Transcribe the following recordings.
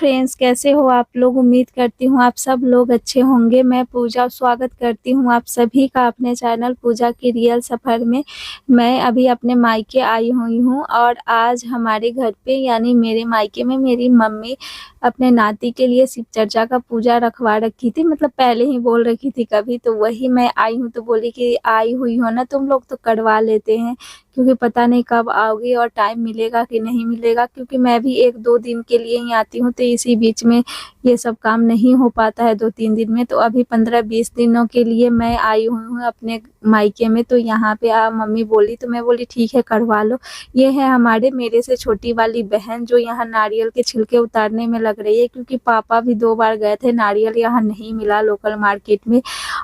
Friends, कैसे हो आप लोग। उम्मीद करती हूँ आप सब लोग अच्छे होंगे। मैं पूजा स्वागत करती हूँ आप सभी का अपने चैनल पूजा की रियल सफ़र में। मैं अभी अपने मायके आई हुई हूँ और आज हमारे घर पे यानी मेरे मायके में मेरी मम्मी अपने नाती के लिए शिव चर्चा का पूजा रखवा रखी थी। मतलब पहले ही बोल रखी थी कभी, तो वही मैं आई हूँ तो बोली कि आई हुई हो ना तुम लोग तो करवा लेते हैं, क्योंकि पता नहीं कब आओगी और टाइम मिलेगा कि नहीं मिलेगा। क्योंकि मैं भी 1-2 दिन के लिए ही आती हूँ, तो इसी बीच में ये सब काम नहीं हो पाता है 2-3 दिन में। तो अभी 15-20 दिनों के लिए मैं आई हुई हूँ अपने मायके में। तो यहाँ पे मम्मी बोली तो मैं बोली ठीक है करवा लो। ये है हमारे मेरे से छोटी वाली बहन जो यहाँ नारियल के छिलके उतारने में लग रही है, क्योंकि पापा भी 2 बार गए थे, नारियल यहाँ नहीं मिला लोकल मार्केट में।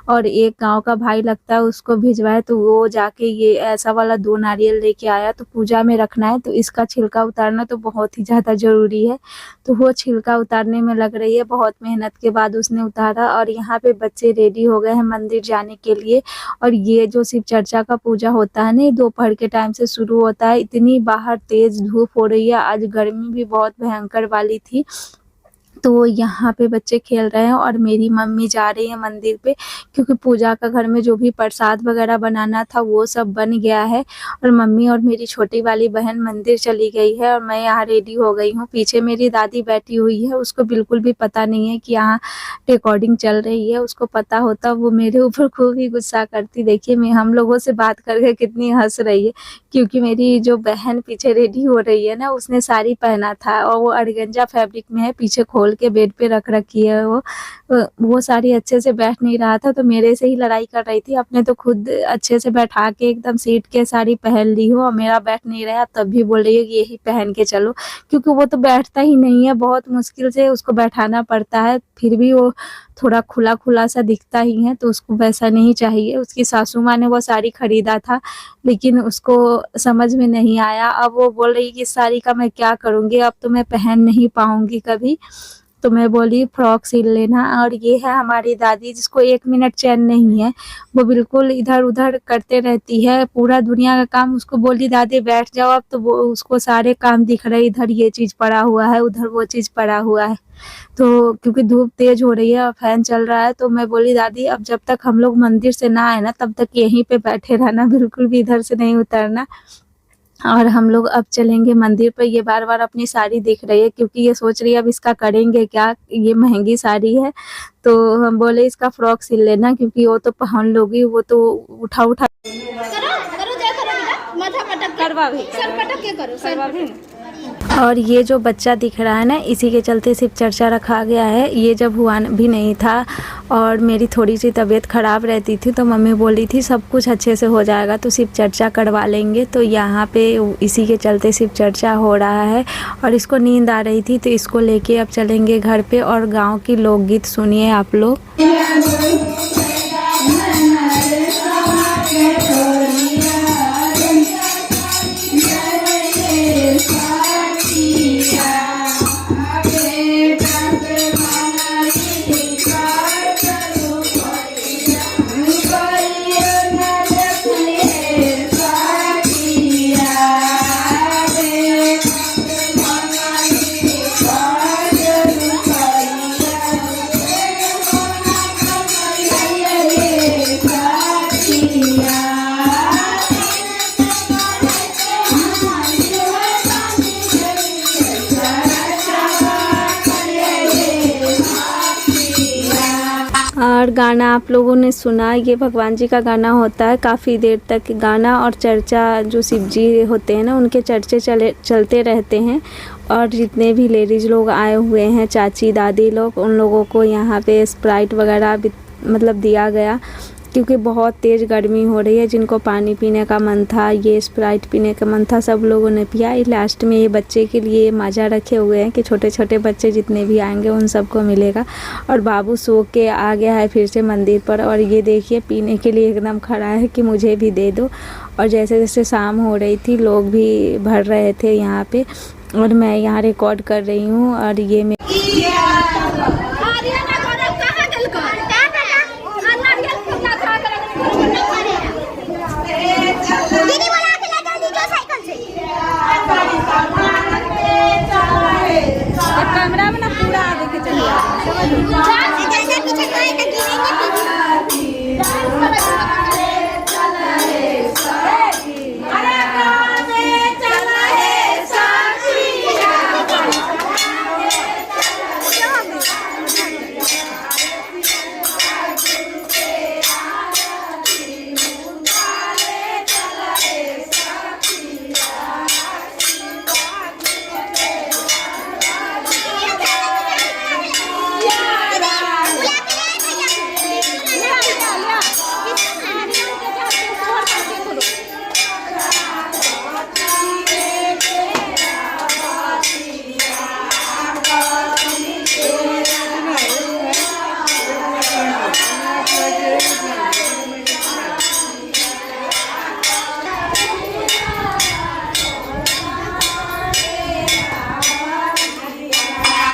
और एक गाँव का भाई लगता है उसको भिजवाए, तो वो जाके ये ऐसा वाला 2 नारियल लेके आया। तो पूजा में रखना है तो इसका छिलका उतारना तो बहुत ही ज़्यादा ज़रूरी है। तो वो छिलका उतारने में लग रही है, बहुत मेहनत के बाद उसने उतारा। और यहाँ पे बच्चे रेडी हो गए हैं मंदिर जाने के लिए। और ये जो शिव चर्चा का पूजा होता है ना, दोपहर के टाइम से शुरू होता है। इतनी बाहर तेज धूप हो रही है, आज गर्मी भी बहुत भयंकर वाली थी। तो यहाँ पे बच्चे खेल रहे हैं और मेरी मम्मी जा रही है मंदिर पे, क्योंकि पूजा का घर में जो भी प्रसाद वगैरह बनाना था वो सब बन गया है। और मम्मी और मेरी छोटी वाली बहन मंदिर चली गई है और मैं यहाँ रेडी हो गई हूँ। पीछे मेरी दादी बैठी हुई है, उसको बिल्कुल भी पता नहीं है कि यहाँ रिकॉर्डिंग चल रही है। उसको पता होता वो मेरे ऊपर खूब ही गुस्सा करती। देखिए मैं हम लोगों से बात करके कितनी हंस रही है, क्योंकि मेरी जो बहन पीछे रेडी हो रही है ना, उसने साड़ी पहना था और वो अर्गेंजा फैब्रिक में है, पीछे खोल के बेड पे रख रखी है। वो साड़ी अच्छे से बैठ नहीं रहा था, तो मेरे से ही लड़ाई कर रही थी। अपने तो खुद अच्छे से बैठा के एकदम सीट के साड़ी पहन ली हो और मेरा बैठ नहीं रहा, तब भी बोल रही है कि यही पहन के चलो, क्योंकि वो तो बैठता ही नहीं है, बहुत मुश्किल से उसको बैठाना पड़ता है। फिर भी वो थोड़ा खुला खुला सा दिखता ही है, तो उसको वैसा नहीं चाहिए। उसकी सासू माँ ने वो साड़ी खरीदा था, लेकिन उसको समझ में नहीं आया। अब वो बोल रही कि इस साड़ी का मैं क्या करूँगी, अब तो मैं पहन नहीं पाऊँगी कभी। तो मैं बोली फ्रॉक सिल लेना। और ये है हमारी दादी, जिसको 1 मिनट चैन नहीं है, वो बिल्कुल इधर उधर करते रहती है, पूरा दुनिया का काम। उसको बोली दादी बैठ जाओ अब, तो वो उसको सारे काम दिख रहे, इधर ये चीज़ पड़ा हुआ है, उधर वो चीज़ पड़ा हुआ है। तो क्योंकि धूप तेज हो रही है और फैन चल रहा है, तो मैं बोली दादी अब जब तक हम लोग मंदिर से ना आए ना, तब तक यहीं पे बैठे रहना, बिल्कुल भी इधर से नहीं उतरना। और हम लोग अब चलेंगे मंदिर पर। ये बार-बार अपनी साड़ी देख रही है, क्योंकि ये सोच रही है अब इसका करेंगे क्या, ये महंगी साड़ी है। तो हम बोले इसका फ्रॉक सिल लेना, क्योंकि वो तो पहन लोगी, वो तो उठा करो करो जय करो बेटा, माथा पटक करवा भी सर पटक के करो करवा भी। और ये जो बच्चा दिख रहा है ना, इसी के चलते शिव चर्चा रखा गया है। ये जब हुआ भी नहीं था और मेरी थोड़ी सी तबीयत ख़राब रहती थी, तो मम्मी बोली थी सब कुछ अच्छे से हो जाएगा तो शिव चर्चा करवा लेंगे। तो यहाँ पे इसी के चलते शिव चर्चा हो रहा है। और इसको नींद आ रही थी, तो इसको लेके अब चलेंगे घर पे। और गाँव की लोकगीत सुनिए आप लोग। और गाना आप लोगों ने सुना, ये भगवान जी का गाना होता है। काफ़ी देर तक गाना और चर्चा, जो शिव जी होते हैं ना, उनके चर्चे चलते रहते हैं। और जितने भी लेडीज़ लोग आए हुए हैं, चाची दादी लोग, उन लोगों को यहाँ पे स्प्राइट वगैरह भी मतलब दिया गया, क्योंकि बहुत तेज़ गर्मी हो रही है। जिनको पानी पीने का मन था, ये स्प्राइट पीने का मन था, सब लोगों ने पिया। लास्ट में ये बच्चे के लिए माजा रखे हुए हैं कि छोटे छोटे बच्चे जितने भी आएंगे उन सबको मिलेगा। और बाबू सो के आ गया है फिर से मंदिर पर, और ये देखिए पीने के लिए एकदम खड़ा है कि मुझे भी दे दो। और जैसे जैसे शाम हो रही थी, लोग भी भर रहे थे यहाँ पे, और मैं यहाँ रिकॉर्ड कर रही हूँ। और ये मैं कैमरा में ना पूरा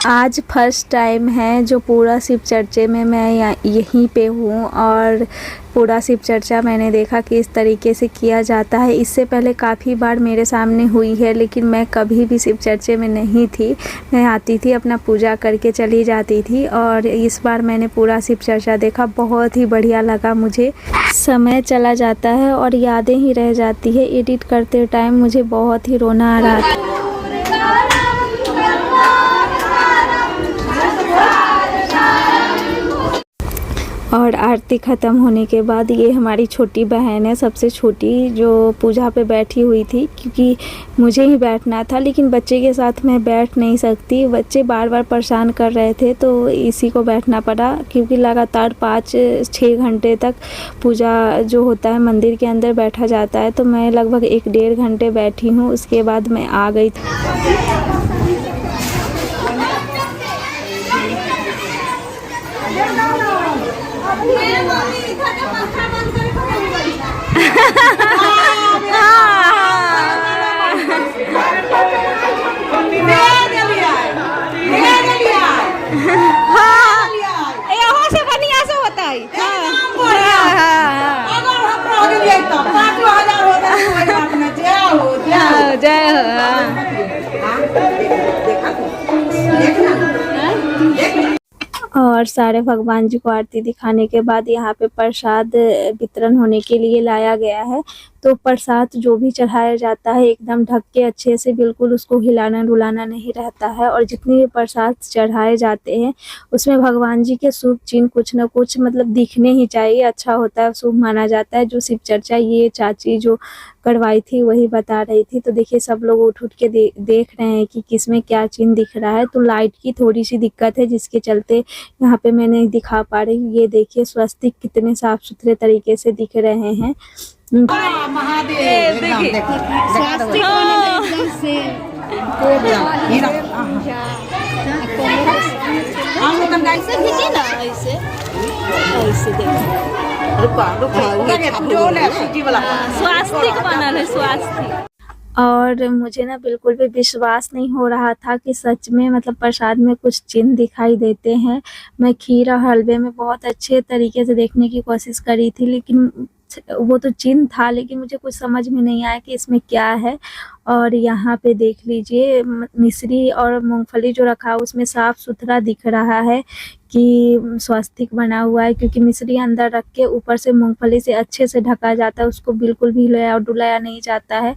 आज फर्स्ट टाइम है जो पूरा शिव चर्चे में मैं यहीं पे हूँ और पूरा शिव चर्चा मैंने देखा कि इस तरीके से किया जाता है। इससे पहले काफ़ी बार मेरे सामने हुई है लेकिन मैं कभी भी शिव चर्चे में नहीं थी। मैं आती थी अपना पूजा करके चली जाती थी और इस बार मैंने पूरा शिव चर्चा देखा, बहुत ही बढ़िया लगा मुझे। समय चला जाता है और यादें ही रह जाती है। एडिट करते टाइम मुझे बहुत ही रोना आ रहा था। और आरती ख़त्म होने के बाद ये हमारी छोटी बहन है, सबसे छोटी, जो पूजा पे बैठी हुई थी क्योंकि मुझे ही बैठना था लेकिन बच्चे के साथ मैं बैठ नहीं सकती। बच्चे बार बार परेशान कर रहे थे तो इसी को बैठना पड़ा क्योंकि लगातार 5-6 घंटे तक पूजा जो होता है मंदिर के अंदर बैठा जाता है। तो मैं लगभग 1-1.5 घंटे बैठी हूँ, उसके बाद मैं आ गई थी। और सारे भगवान जी को आरती दिखाने के बाद यहाँ पे प्रसाद वितरण होने के लिए लाया गया है। तो प्रसाद जो भी चढ़ाया जाता है एकदम ढक के अच्छे से, बिल्कुल उसको हिलाना डुलाना नहीं रहता है। और जितने भी प्रसाद चढ़ाए जाते हैं उसमें भगवान जी के शुभ चिन्ह कुछ न कुछ मतलब दिखने ही चाहिए, अच्छा होता है, शुभ माना जाता है। जो शिव चर्चा ये चाची जो करवाई थी वही बता रही थी। तो देखिए सब लोग उठ के देख रहे हैं कि किसमें क्या चिन्ह दिख रहा है। तो लाइट की थोड़ी सी दिक्कत है जिसके चलते यहाँ पे मैं नहीं दिखा पा रही हूँ। ये देखिए स्वस्तिक कितने साफ सुथरे तरीके से दिख रहे हैं। महादेव स्वस्तिक बनल है स्वास्तिक। और मुझे ना बिल्कुल भी विश्वास नहीं हो रहा था कि सच में मतलब प्रसाद में कुछ चिन्ह दिखाई देते हैं। मैं खीर और हलवे में बहुत अच्छे तरीके से देखने की कोशिश करी थी लेकिन वो तो चिन्ह था लेकिन मुझे कुछ समझ में नहीं आया कि इसमें क्या है। और यहाँ पे देख लीजिए मिश्री और मूंगफली जो रखा है उसमें साफ सुथरा दिख रहा है कि स्वस्तिक बना हुआ है, क्योंकि मिश्री अंदर रख के ऊपर से मूंगफली से अच्छे से ढका जाता है, उसको बिल्कुल भी हिलाया और डुलाया नहीं जाता है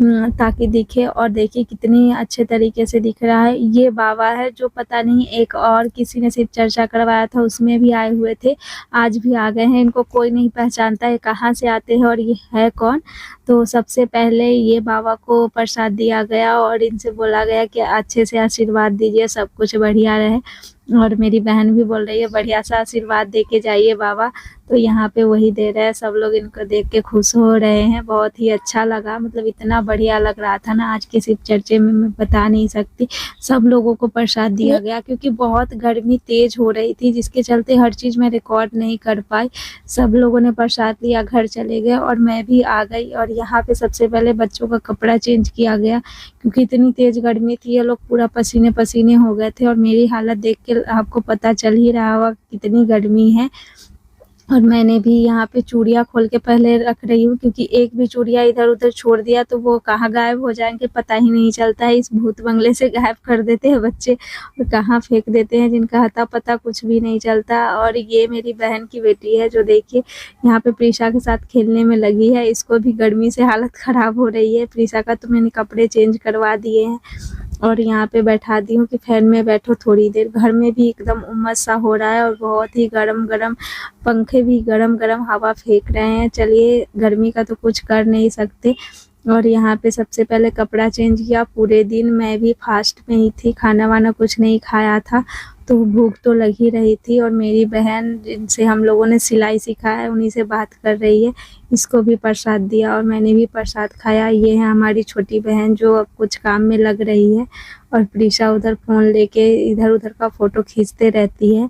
ताकि दिखे। और देखिए कितनी अच्छे तरीके से दिख रहा है। ये बाबा है जो पता नहीं एक और किसी ने शिव चर्चा करवाया था उसमें भी आए हुए थे, आज भी आ गए हैं। इनको कोई नहीं पहचानता है कहाँ से आते हैं और ये है कौन। तो सबसे पहले ये बाबा को प्रसाद दिया गया और इनसे बोला गया कि अच्छे से आशीर्वाद दीजिए, सब कुछ बढ़िया रहे। और मेरी बहन भी बोल रही है बढ़िया सा आशीर्वाद दे के जाइए बाबा। तो यहाँ पे वही दे रहे हैं, सब लोग इनको देख के खुश हो रहे हैं। बहुत ही अच्छा लगा, मतलब इतना बढ़िया लग रहा था ना आज के शिव चर्चे में, मैं बता नहीं सकती। सब लोगों को प्रसाद दिया गया क्योंकि बहुत गर्मी तेज हो रही थी जिसके चलते हर चीज़ मैं रिकॉर्ड नहीं कर पाई। सब लोगों ने प्रसाद लिया, घर चले गए और मैं भी आ गई। और यहाँ पे सबसे पहले बच्चों का कपड़ा चेंज किया गया क्योंकि इतनी तेज गर्मी थी, ये लोग पूरा पसीने पसीने हो गए थे। और मेरी हालत देख के आपको पता चल ही रहा होगा कितनी गर्मी है। और मैंने भी यहाँ पे चूड़ियाँ खोल के पहले रख रही हूँ, क्योंकि एक भी चूड़ियाँ इधर-उधर छोड़ दिया तो वो कहाँ गायब हो जाएँगे पता ही नहीं चलता है। इस भूत बंगले से गायब कर देते हैं बच्चे और कहाँ फेंक देते हैं, जिनका अता-पता कुछ भी नहीं चलता। और ये मेरी बहन की बेटी है, जो देखिए यहाँ पे प्रीशा के साथ खेलने में लगी है। इसको भी गर्मी से हालत ख़राब हो रही है। प्रीशा का तो मैंने कपड़े चेंज करवा दिए हैं और यहाँ पे बैठा दी हूँ कि फैन में बैठो थोड़ी देर। घर में भी एकदम उमस सा हो रहा है और बहुत ही गरम-गरम पंखे भी गरम-गरम हवा फेंक रहे हैं। चलिए, गर्मी का तो कुछ कर नहीं सकते। और यहाँ पे सबसे पहले कपड़ा चेंज किया। पूरे दिन मैं भी फास्ट में ही थी, खाना-वाना कुछ नहीं खाया था, तो भूख तो लग ही रही थी। और मेरी बहन, जिनसे हम लोगों ने सिलाई सीखा है, उन्हीं से बात कर रही है। इसको भी प्रसाद दिया और मैंने भी प्रसाद खाया। ये है हमारी छोटी बहन, जो अब कुछ काम में लग रही है और प्रीशा उधर फ़ोन लेके इधर-उधर का फ़ोटो खींचते रहती है।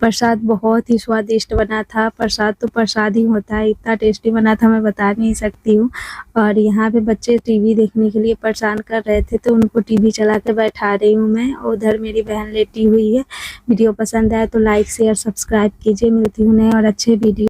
प्रसाद बहुत ही स्वादिष्ट बना था। प्रसाद तो प्रसाद ही होता है, इतना टेस्टी बना था मैं बता नहीं सकती हूँ। और यहाँ पे बच्चे टीवी देखने के लिए परेशान कर रहे थे, तो उनको टीवी चला के बैठा रही हूँ मैं। और उधर मेरी बहन लेटी हुई है। वीडियो पसंद आए तो लाइक शेयर सब्सक्राइब कीजिए। मिलती हूँ नए और अच्छे वीडियो।